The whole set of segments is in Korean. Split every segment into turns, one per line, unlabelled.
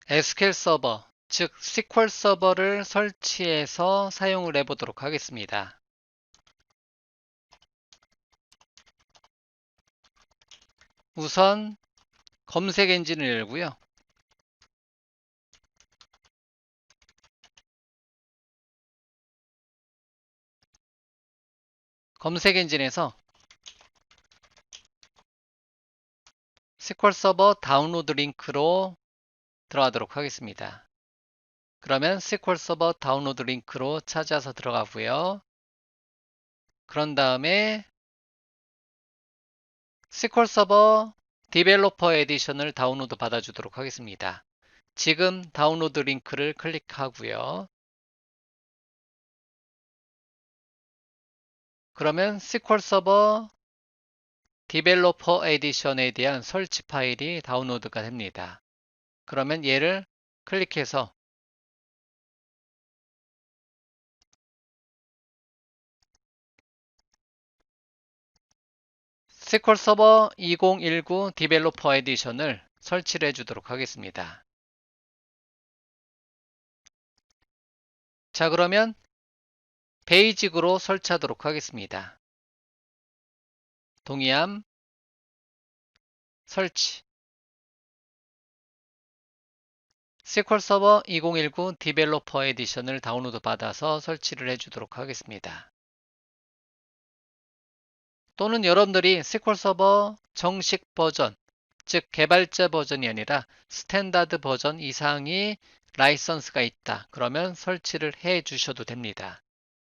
SQL 서버, 즉 SQL 서버를 설치해서 사용을 해보도록 하겠습니다. 우선 검색 엔진을 열고요. 검색 엔진에서 SQL 서버 다운로드 링크로 들어가도록 하겠습니다. 그러면 SQL 서버 다운로드 링크로 찾아서 들어가고요. 그런 다음에 SQL 서버 디벨로퍼 에디션을 다운로드 받아주도록 하겠습니다. 지금 다운로드 링크를 클릭하고요. 그러면 SQL 서버 디벨로퍼 에디션에 대한 설치 파일이 다운로드가 됩니다. 그러면 얘를 클릭해서 SQL 서버 2019 디벨로퍼 에디션을 설치를 해주도록 하겠습니다. 자, 그러면 베이직으로 설치하도록 하겠습니다. 동의함, 설치. SQL 서버 2019 디벨로퍼 에디션을 다운로드 받아서 설치를 해주도록 하겠습니다. 또는 여러분들이 SQL 서버 정식 버전, 즉 개발자 버전이 아니라 스탠다드 버전 이상이 라이선스가 있다. 그러면 설치를 해 주셔도 됩니다.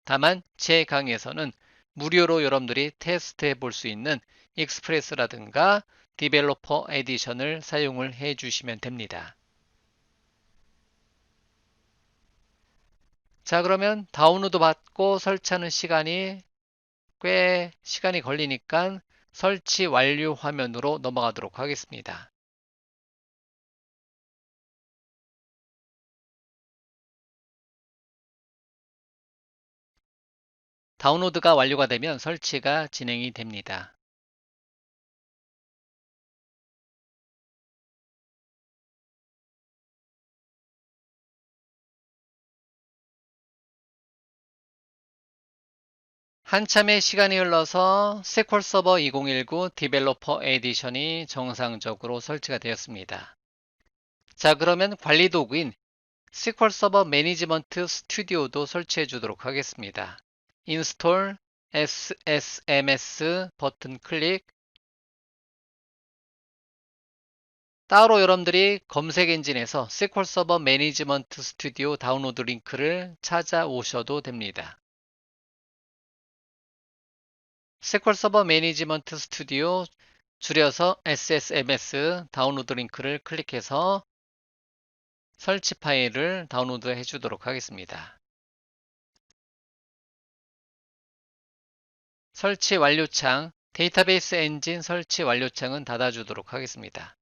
다만 제 강의에서는 무료로 여러분들이 테스트해 볼 수 있는 익스프레스라든가 디벨로퍼 에디션을 사용을 해 주시면 됩니다. 자, 그러면 다운로드 받고 설치하는 시간이 꽤 시간이 걸리니까 설치 완료 화면으로 넘어가도록 하겠습니다. 다운로드가 완료가 되면 설치가 진행이 됩니다. 한참의 시간이 흘러서 SQL 서버 2019 디벨로퍼 에디션이 정상적으로 설치가 되었습니다. 자, 그러면 관리 도구인 SQL 서버 매니지먼트 스튜디오도 설치해 주도록 하겠습니다. 인스톨 SSMS 버튼 클릭. 따로 여러분들이 검색 엔진에서 SQL 서버 매니지먼트 스튜디오 다운로드 링크를 찾아오셔도 됩니다. SQL 서버 매니지먼트 스튜디오 줄여서 SSMS 다운로드 링크를 클릭해서 설치 파일을 다운로드 해 주도록 하겠습니다. 설치 완료창, 데이터베이스 엔진 설치 완료창은 닫아주도록 하겠습니다.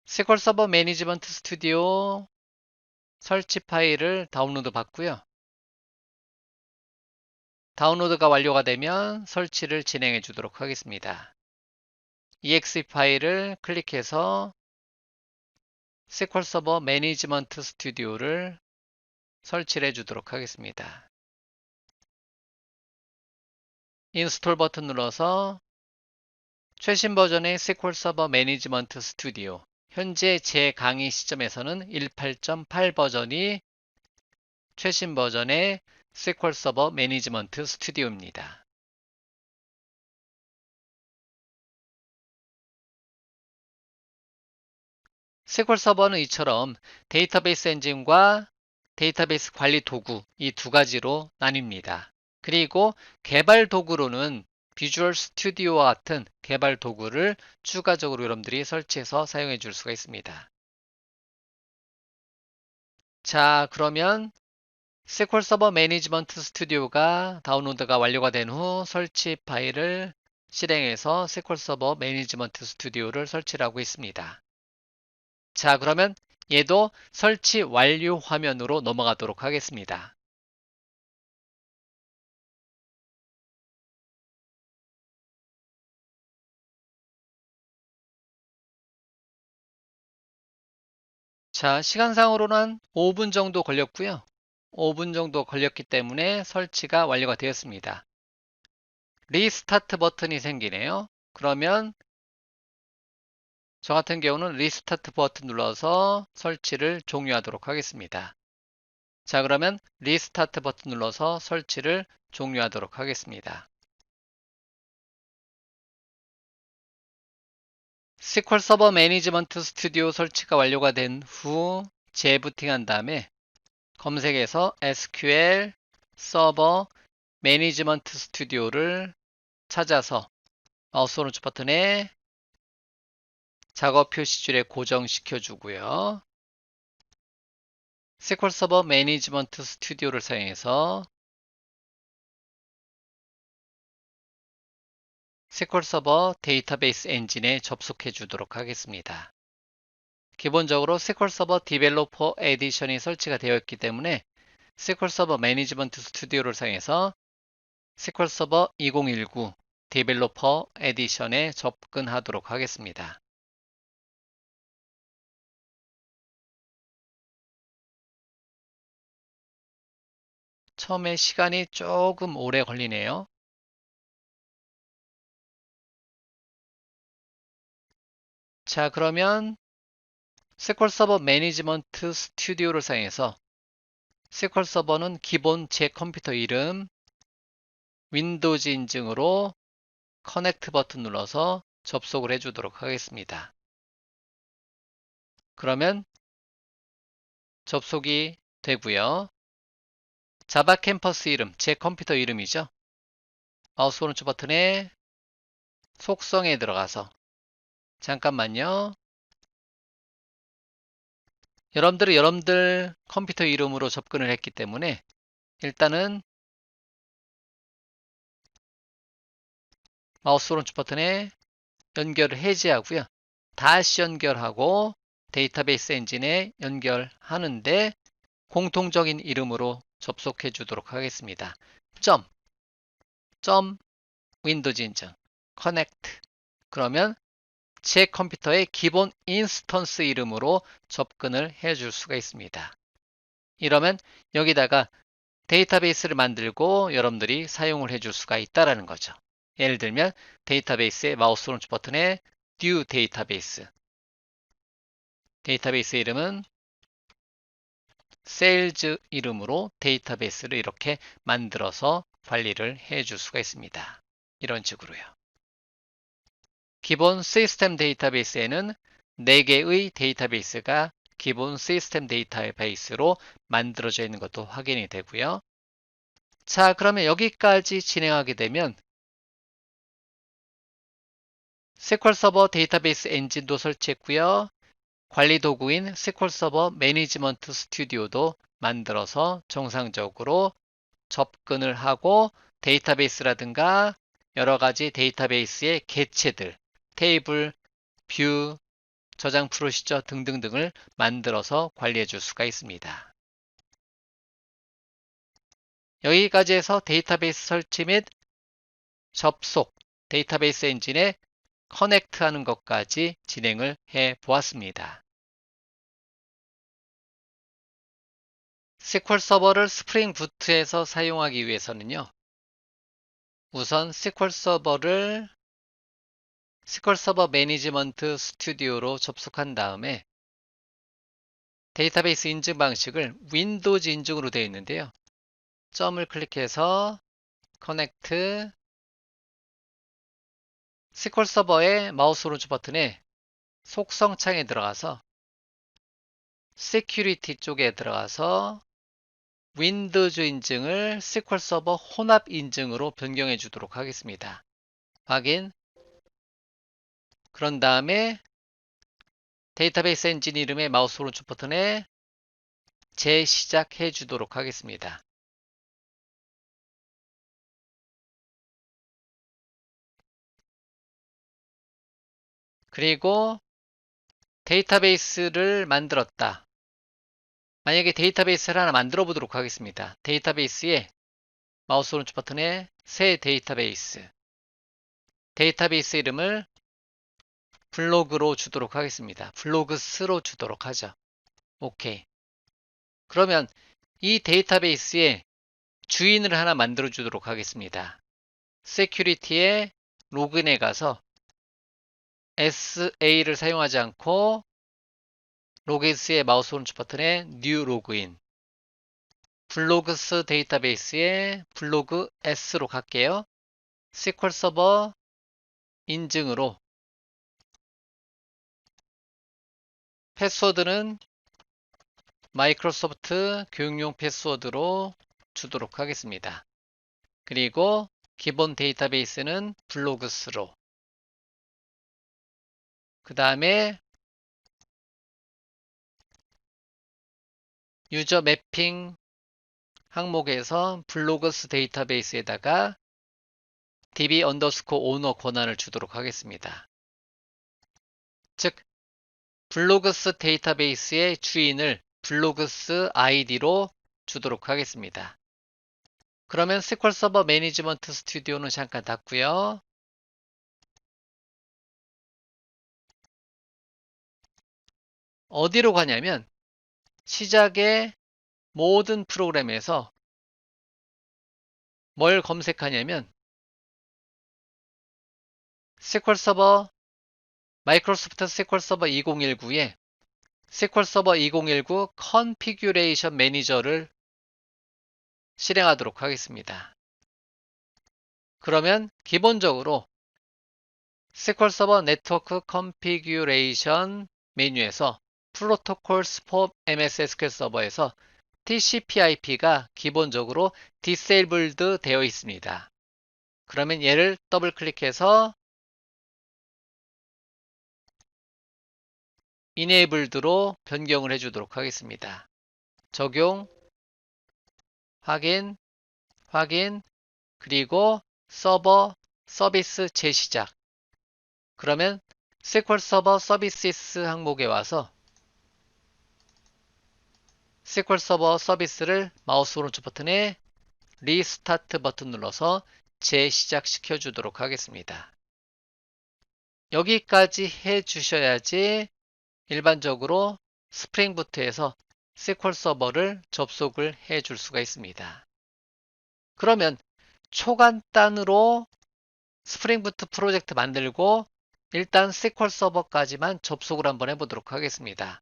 SQL 서버 매니지먼트 스튜디오 설치 파일을 다운로드 받고요. 다운로드가 완료가 되면 설치를 진행해 주도록 하겠습니다. exe 파일을 클릭해서 SQL 서버 매니지먼트 스튜디오를 설치를 해주도록 하겠습니다. 인스톨 버튼 눌러서 최신 버전의 SQL 서버 매니지먼트 스튜디오, 현재 제 강의 시점에서는 18.8 버전이 최신 버전의 SQL 서버 매니지먼트 스튜디오입니다. SQL 서버는 이처럼 데이터베이스 엔진과 데이터베이스 관리 도구 이 두 가지로 나뉩니다. 그리고 개발 도구로는 비주얼 스튜디오와 같은 개발 도구를 추가적으로 여러분들이 설치해서 사용해 줄 수가 있습니다. 자, 그러면 SQL 서버 매니지먼트 스튜디오가 다운로드가 완료가 된 후 설치 파일을 실행해서 SQL 서버 매니지먼트 스튜디오를 설치를 하고 있습니다. 자, 그러면 얘도 설치 완료 화면으로 넘어가도록 하겠습니다. 자, 시간상으로는 5분 정도 걸렸고요. 5분 정도 걸렸기 때문에 설치가 완료가 되었습니다. 리스타트 버튼이 생기네요. 그러면 저 같은 경우는 리스타트 버튼 눌러서 설치를 종료하도록 하겠습니다. 자, 그러면 리스타트 버튼 눌러서 설치를 종료하도록 하겠습니다. SQL 서버 매니지먼트 스튜디오 설치가 완료가 된 후 재부팅한 다음에 검색에서 SQL 서버 매니지먼트 스튜디오를 찾아서 마우스 오른쪽 버튼에 작업 표시줄에 고정시켜 주고요. SQL 서버 매니지먼트 스튜디오를 사용해서 SQL 서버 데이터베이스 엔진에 접속해 주도록 하겠습니다. 기본적으로 SQL 서버 디벨로퍼 에디션이 설치가 되어 있기 때문에 SQL 서버 매니지먼트 스튜디오를 사용해서 SQL 서버 2019 디벨로퍼 에디션에 접근하도록 하겠습니다. 처음에 시간이 조금 오래 걸리네요. 자, 그러면 SQL 서버 매니지먼트 스튜디오를 사용해서 SQL 서버는 기본 제 컴퓨터 이름, 윈도우즈 인증으로 커넥트 버튼 눌러서 접속을 해주도록 하겠습니다. 그러면 접속이 되고요. 자바 캠퍼스 이름, 제 컴퓨터 이름이죠. 마우스 오른쪽 버튼에 속성에 들어가서 잠깐만요. 여러분들 컴퓨터 이름으로 접근을 했기 때문에 일단은 마우스 오른쪽 버튼에 연결을 해제하고요. 다시 연결하고 데이터베이스 엔진에 연결하는데 공통적인 이름으로 접속해 주도록 하겠습니다. 점 윈도우즈 인증 커넥트. 그러면 제 컴퓨터의 기본 인스턴스 이름으로 접근을 해 줄 수가 있습니다. 이러면 여기다가 데이터베이스를 만들고 여러분들이 사용을 해 줄 수가 있다라는 거죠. 예를 들면 데이터베이스의 마우스 오른쪽 버튼에 New 데이터베이스. 데이터베이스 이름은 세일즈 이름으로 데이터베이스를 이렇게 만들어서 관리를 해 줄 수가 있습니다. 이런 식으로요. 기본 시스템 데이터베이스에는 4개의 데이터베이스가 기본 시스템 데이터베이스로 만들어져 있는 것도 확인이 되고요. 자, 그러면 여기까지 진행하게 되면 SQL 서버 데이터베이스 엔진도 설치했고요. 관리 도구인 SQL 서버 매니지먼트 스튜디오도 만들어서 정상적으로 접근을 하고 데이터베이스라든가 여러 가지 데이터베이스의 개체들, 테이블, 뷰, 저장 프로시저 등등등을 만들어서 관리해 줄 수가 있습니다. 여기까지 해서 데이터베이스 설치 및 접속, 데이터베이스 엔진에 커넥트 하는 것까지 진행을 해 보았습니다. SQL 서버를 스프링 부트에서 사용하기 위해서는요. 우선 SQL 서버 매니지먼트 스튜디오로 접속한 다음에 데이터베이스 인증 방식을 윈도우즈 인증으로 되어 있는데요. 점을 클릭해서 커넥트 SQL 서버의 마우스 오른쪽 버튼에 속성 창에 들어가서 Security 쪽에 들어가서 윈도우즈 인증을 SQL 서버 혼합 인증으로 변경해 주도록 하겠습니다. 확인. 그런 다음에 데이터베이스 엔진 이름의 마우스 오른쪽 버튼에 재시작해 주도록 하겠습니다. 그리고 데이터베이스를 만들었다. 만약에 데이터베이스를 하나 만들어 보도록 하겠습니다. 데이터베이스에 마우스 오른쪽 버튼에 새 데이터베이스. 데이터베이스 이름을 블로그로 주도록 하겠습니다. 블로그스로 주도록 하죠. 오케이. 그러면 이 데이터베이스에 주인을 하나 만들어 주도록 하겠습니다. Security에 로그인해 가서 SA를 사용하지 않고 로그인스의 마우스 오른쪽 버튼에 New 로그인, 블로그스 데이터베이스에 블로그 S로 갈게요. SQL 서버 인증으로 패스워드는 마이크로소프트 교육용 패스워드로 주도록 하겠습니다. 그리고 기본 데이터베이스는 블로그스로, 그 다음에 유저 매핑 항목에서 블로그스 데이터베이스에다가 db 언더스코어 오너 권한을 주도록 하겠습니다. 즉 블로그스 데이터베이스의 주인을 블로그스 id로 주도록 하겠습니다. 그러면 SQL 서버 매니지먼트 스튜디오는 잠깐 닫고요. 어디로 가냐면 시작의 모든 프로그램에서 뭘 검색하냐면 SQL 서버 마이크로소프트 SQL 서버 2019에 SQL 서버 2019 컨피규레이션 매니저를 실행하도록 하겠습니다. 그러면 기본적으로 SQL 서버 네트워크 컨피규레이션 메뉴에서 Protocols for MS SQL 서버에서 TCP/IP가 기본적으로 디세이블드 되어 있습니다. 그러면 얘를 더블 클릭해서 Enabled로 변경을 해주도록 하겠습니다. 적용, 확인, 확인, 그리고 서버 서비스 재시작. 그러면 SQL 서버 서비스 항목에 와서 SQL 서버 서비스를 마우스 오른쪽 버튼에 리스타트 버튼 눌러서 재시작시켜 주도록 하겠습니다. 여기까지 해 주셔야지 일반적으로 스프링부트에서 SQL 서버를 접속을 해 줄 수가 있습니다. 그러면 초간단으로 스프링부트 프로젝트 만들고 일단 SQL 서버까지만 접속을 한번 해보도록 하겠습니다.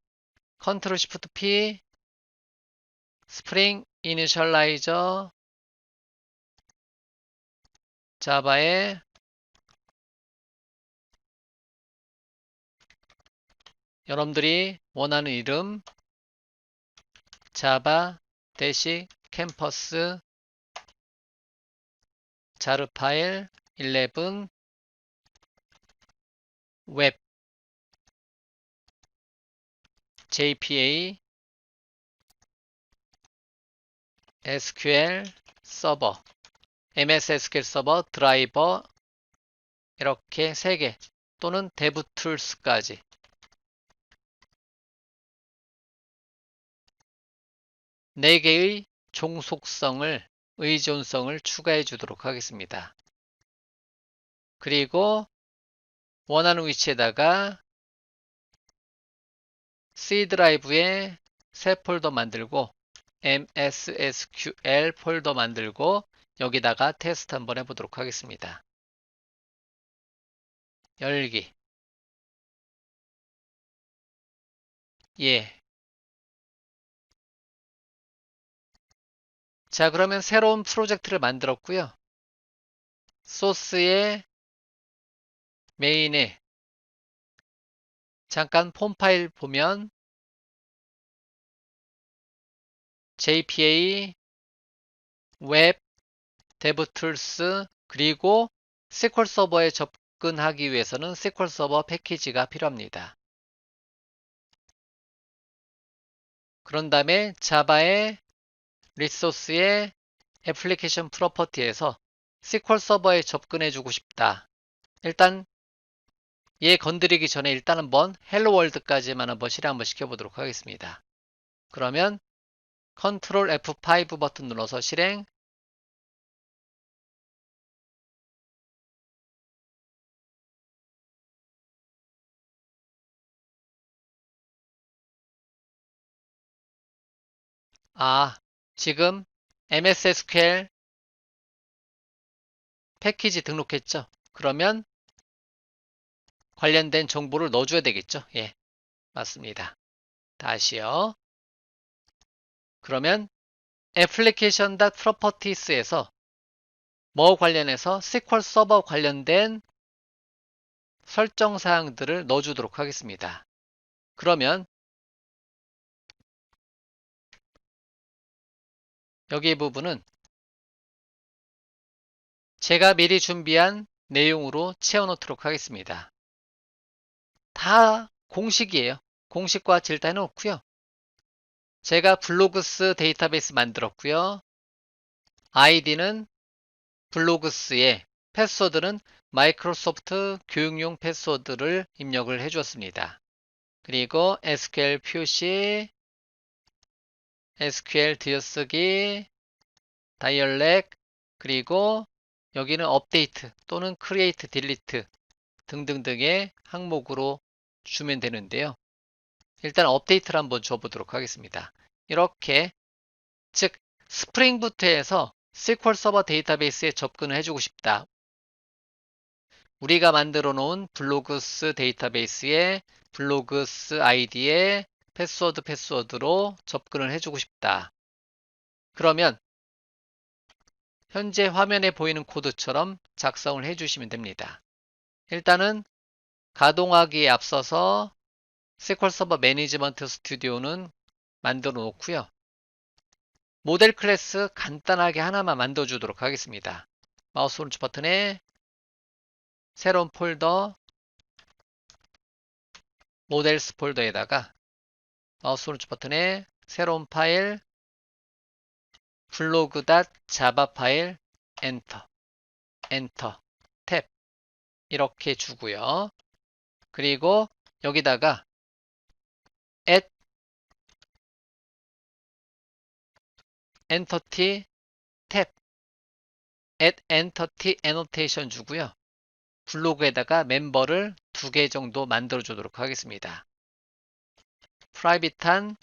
컨트롤 시프트 P, 스프링 이니셜라이저, 자바에 여러분들이 원하는 이름 자바 대시 캠퍼스 자르 파일 11 웹 JPA SQL 서버 MS SQL 서버 드라이버 이렇게 3개 또는 데브툴스까지 4개의 종속성을 의존성을 추가해 주도록 하겠습니다. 그리고 원하는 위치에다가 C 드라이브에 새 폴더 만들고 MSSQL 폴더 만들고 여기다가 테스트 한번 해보도록 하겠습니다. 열기. 예. 자, 그러면 새로운 프로젝트를 만들었고요. 소스의 메인에 잠깐 폼 파일 보면 JPA, 웹, 데브툴스, 그리고 SQL 서버에 접근하기 위해서는 SQL 서버 패키지가 필요합니다. 그런 다음에 자바의 리소스의 애플리케이션 프로퍼티에서 SQL 서버에 접근해 주고 싶다. 일단 얘 건드리기 전에 일단 한번 헬로 월드까지만 한번 실행 한번 시켜보도록 하겠습니다. 그러면 컨트롤 F5 버튼 눌러서 실행, 지금 MS SQL 패키지 등록했죠? 그러면 관련된 정보를 넣어줘야 되겠죠? 예, 맞습니다. 다시요. 그러면 application.properties에서 뭐 관련해서 SQL 서버 관련된 설정 사항들을 넣어주도록 하겠습니다. 그러면 여기 부분은 제가 미리 준비한 내용으로 채워놓도록 하겠습니다. 다 공식이에요. 공식과 질다 해놓고요. 제가 블로그스 데이터베이스 만들었고요. 아이디는 블로그스에 패스워드는 마이크로소프트 교육용 패스워드를 입력을 해주었습니다. 그리고 SQL 표시, SQL 들여쓰기, 다이얼렉, 그리고 여기는 업데이트 또는 크리에이트, 딜리트 등등등의 항목으로 주면 되는데요. 일단 업데이트를 한번 줘보도록 하겠습니다. 이렇게 즉 스프링부트에서 SQL 서버 데이터베이스에 접근을 해주고 싶다. 우리가 만들어 놓은 블로그스 데이터베이스에 블로그스 아이디에 패스워드로 접근을 해주고 싶다. 그러면 현재 화면에 보이는 코드처럼 작성을 해주시면 됩니다. 일단은 가동하기에 앞서서 SQL 서버 매니지먼트 스튜디오는 만들어 놓고요. 모델 클래스 간단하게 하나만 만들어 주도록 하겠습니다. 마우스 오른쪽 버튼에 새로운 폴더 모델스 폴더에다가 마우스 오른쪽 버튼에 새로운 파일 블로그.java 파일 엔터 탭 이렇게 주고요. 그리고 여기다가 add entity 탭 add entity annotation 주고요. 블로그에다가 멤버를 2개 정도 만들어 주도록 하겠습니다. 프라이빗한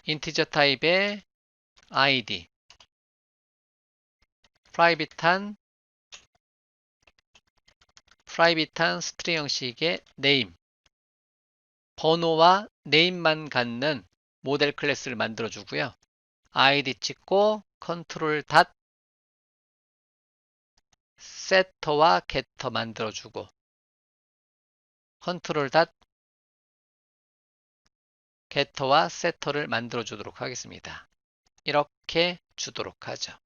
인티저 타입의 id 프라이빗한 스트링 형식의 name 번호와 name만 갖는 모델 클래스를 만들어 주고요. id 찍고 컨트롤 닷 setter와 getter 만들어 주고 컨트롤 닷 getter와 setter를 만들어 주도록 하겠습니다. 이렇게 주도록 하죠.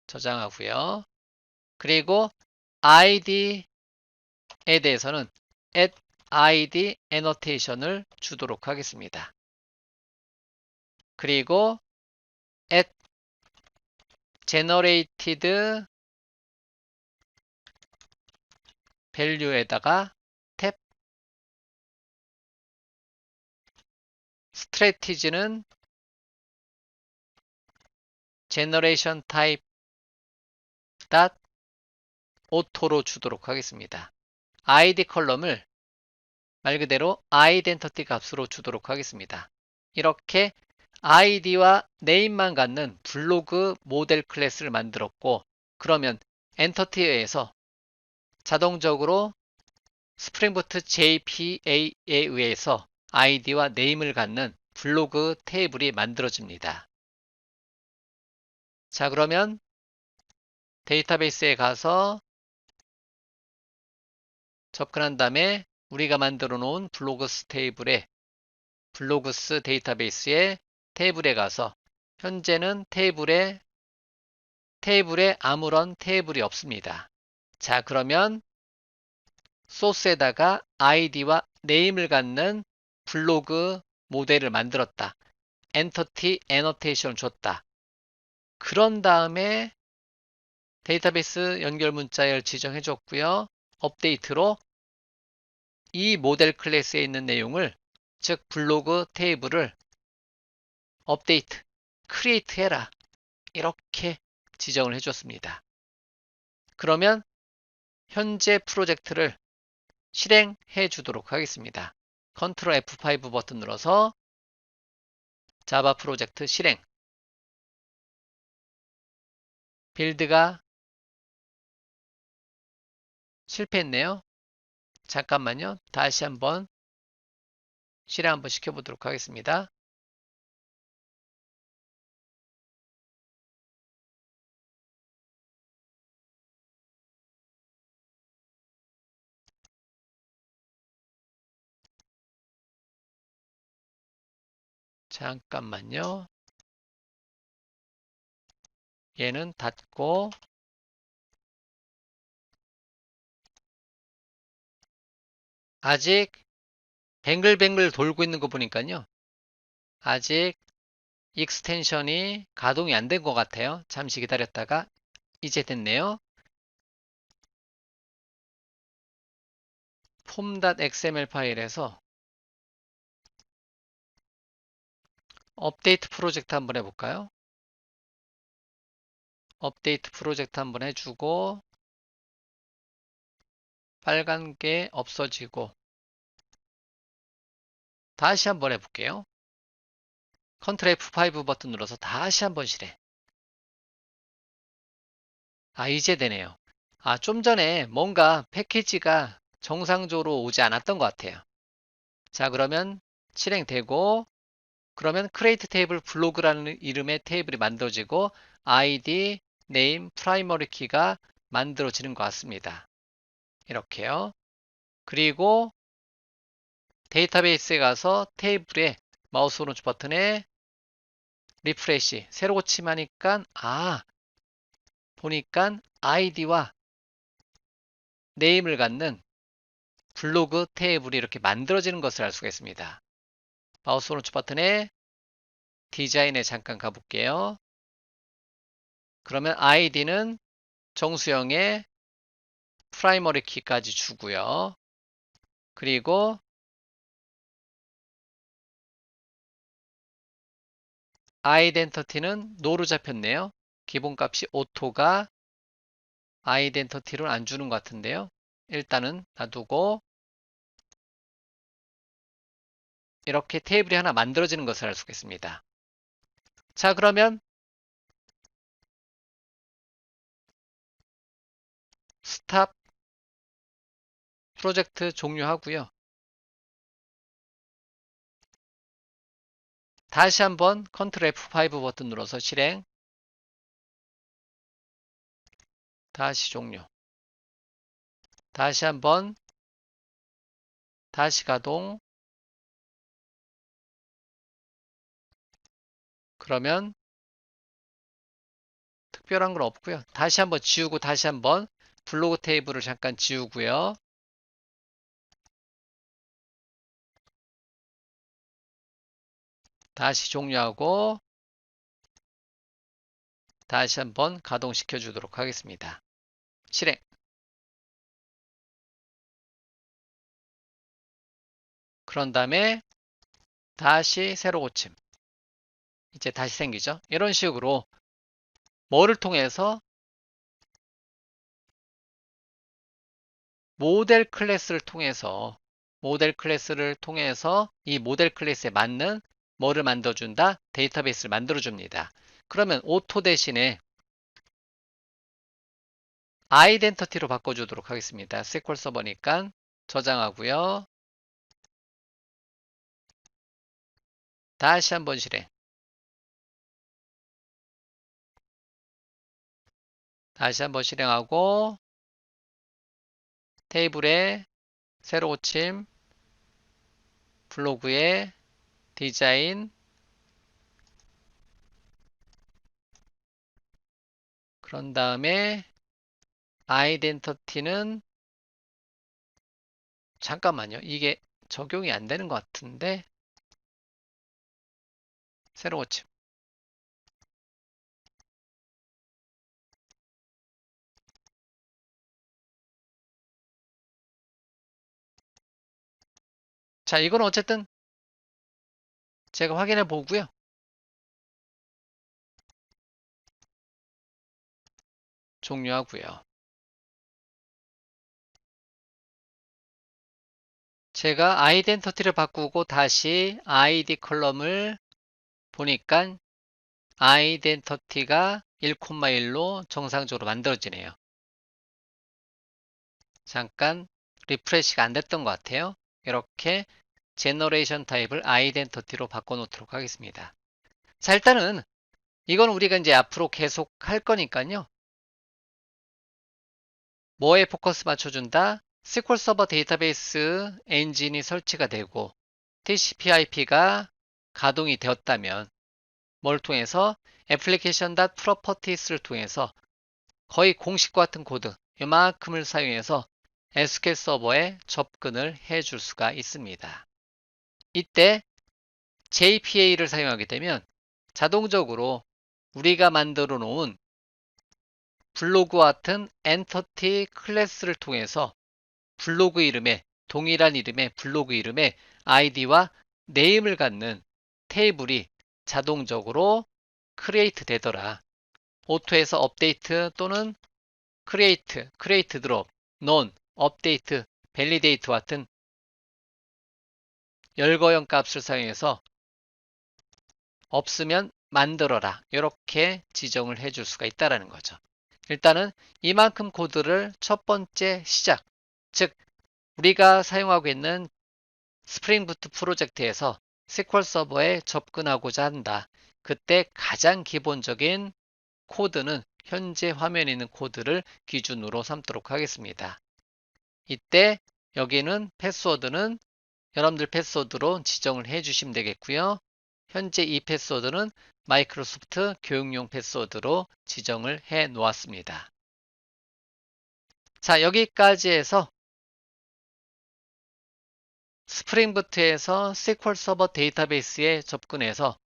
저장하고요. 그리고 id에 대해서는 add id annotation을 주도록 하겠습니다. 그리고 add generated value에다가 탭 strategy는 generation type auto로 주도록 하겠습니다. id 컬럼을 말 그대로 identity 값으로 주도록 하겠습니다. 이렇게 id와 name만 갖는 블로그 모델 클래스를 만들었고 그러면 엔터티에서 자동적으로 스프링부트 JPA에 의해서 id와 name을 갖는 블로그 테이블이 만들어집니다. 자, 그러면 데이터베이스에 가서 접근한 다음에 우리가 만들어 놓은 블로그스 테이블에 블로그스 데이터베이스의 테이블에 가서 현재는 테이블에 아무런 테이블이 없습니다. 자, 그러면 소스에다가 id와 name을 갖는 블로그 모델을 만들었다. 엔터티 애노테이션 줬다. 그런 다음에 데이터베이스 연결 문자열 지정해 줬고요. 업데이트로 이 모델 클래스에 있는 내용을 즉 블로그 테이블을 업데이트, 크리에이트 해라. 이렇게 지정을 해줬습니다. 그러면 현재 프로젝트를 실행해 주도록 하겠습니다. 컨트롤 F5 버튼 눌러서 자바 프로젝트 실행. 빌드가 실패했네요. 잠깐만요. 다시 한번 실행 한번 시켜보도록 하겠습니다. 잠깐만요. 얘는 닫고 아직 뱅글뱅글 돌고 있는 거 보니까요. 아직 익스텐션이 가동이 안 된 것 같아요. 잠시 기다렸다가 이제 됐네요. 폼.xml 파일에서 업데이트 프로젝트 한번 해볼까요? 업데이트 프로젝트 한번 해주고 빨간 게 없어지고 다시 한번 해볼게요. 컨트롤 F5 버튼 눌러서 다시 한번 실행. 이제 되네요. 좀 전에 뭔가 패키지가 정상적으로 오지 않았던 것 같아요. 자, 그러면 실행되고 그러면 create 테이블 블로그라는 이름의 테이블이 만들어지고 id, name, primary key가 만들어지는 것 같습니다. 이렇게요. 그리고 데이터베이스에 가서 테이블에 마우스 오른쪽 버튼에 리프레시 새로 고침하니까 보니까 id와 name을 갖는 블로그 테이블이 이렇게 만들어지는 것을 알 수가 있습니다. 마우스 오른쪽 버튼에 디자인에 잠깐 가볼게요. 그러면 id는 정수영의 프라이머리 키까지 주고요. 그리고 아이덴티티는 no로 잡혔네요. 기본값이 오토가 아이덴티티를 안 주는 것 같은데요. 일단은 놔두고 이렇게 테이블이 하나 만들어지는 것을 알 수가 있습니다. 자, 그러면 스탑 프로젝트 종료하고요. 다시 한번 컨트롤 F5 버튼 눌러서 실행. 다시 종료. 다시 한번 다시 가동. 그러면 특별한 건 없고요. 다시 한번 지우고 다시 한번 블로그 테이블을 잠깐 지우고요. 다시 종료하고 다시 한번 가동시켜 주도록 하겠습니다. 실행. 그런 다음에 다시 새로 고침. 이제 다시 생기죠. 이런 식으로 뭐를 통해서 모델 클래스를 통해서 이 모델 클래스에 맞는 뭐를 만들어준다? 데이터베이스를 만들어줍니다. 그러면 오토 대신에 아이덴티티로 바꿔주도록 하겠습니다. SQL 서버니까 저장하고요. 다시 한번 실행. 다시 한번 실행하고 테이블에 새로 고침, 블로그에 디자인, 그런 다음에 아이덴티티는 잠깐만요. 이게 적용이 안 되는 것 같은데 새로 고침. 자, 이건 어쨌든 제가 확인해 보고요. 종료하고요. 제가 아이덴티티를 바꾸고 다시 ID 컬럼을 보니까 아이덴티티가 1,1로 정상적으로 만들어지네요. 잠깐 리프레시가 안 됐던 것 같아요. 이렇게 제너레이션 타입을 아이덴티티로 바꿔놓도록 하겠습니다. 자, 일단은 이건 우리가 이제 앞으로 계속 할 거니까요. 뭐에 포커스 맞춰준다? SQL 서버 데이터베이스 엔진이 설치가 되고 TCP/IP가 가동이 되었다면 뭘 통해서 application.properties를 통해서 거의 공식과 같은 코드 이만큼을 사용해서 SQL 서버에 접근을 해줄 수가 있습니다. 이때 JPA를 사용하게 되면 자동적으로 우리가 만들어 놓은 블로그와 같은 엔터티 클래스를 통해서 블로그 이름에 동일한 이름의 블로그 이름에 아이디와 네임을 갖는 테이블이 자동적으로 크리에이트 되더라. 오토에서 업데이트 또는 크리에이트 드롭, 논, 업데이트, 밸리데이트 같은 열거형 값을 사용해서 없으면 만들어라. 이렇게 지정을 해줄 수가 있다는 거죠. 일단은 이만큼 코드를 첫 번째 시작, 즉 우리가 사용하고 있는 스프링 부트 프로젝트에서 SQL 서버에 접근하고자 한다. 그때 가장 기본적인 코드는 현재 화면에 있는 코드를 기준으로 삼도록 하겠습니다. 이때 여기는 패스워드는 여러분들 패스워드로 지정을 해 주시면 되겠고요. 현재 이 패스워드는 마이크로소프트 교육용 패스워드로 지정을 해 놓았습니다. 자, 여기까지 해서 스프링부트에서 SQL 서버 데이터베이스에 접근해서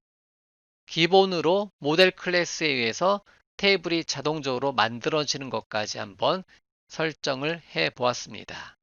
기본으로 모델 클래스에 의해서 테이블이 자동적으로 만들어지는 것까지 한번 설정을 해 보았습니다.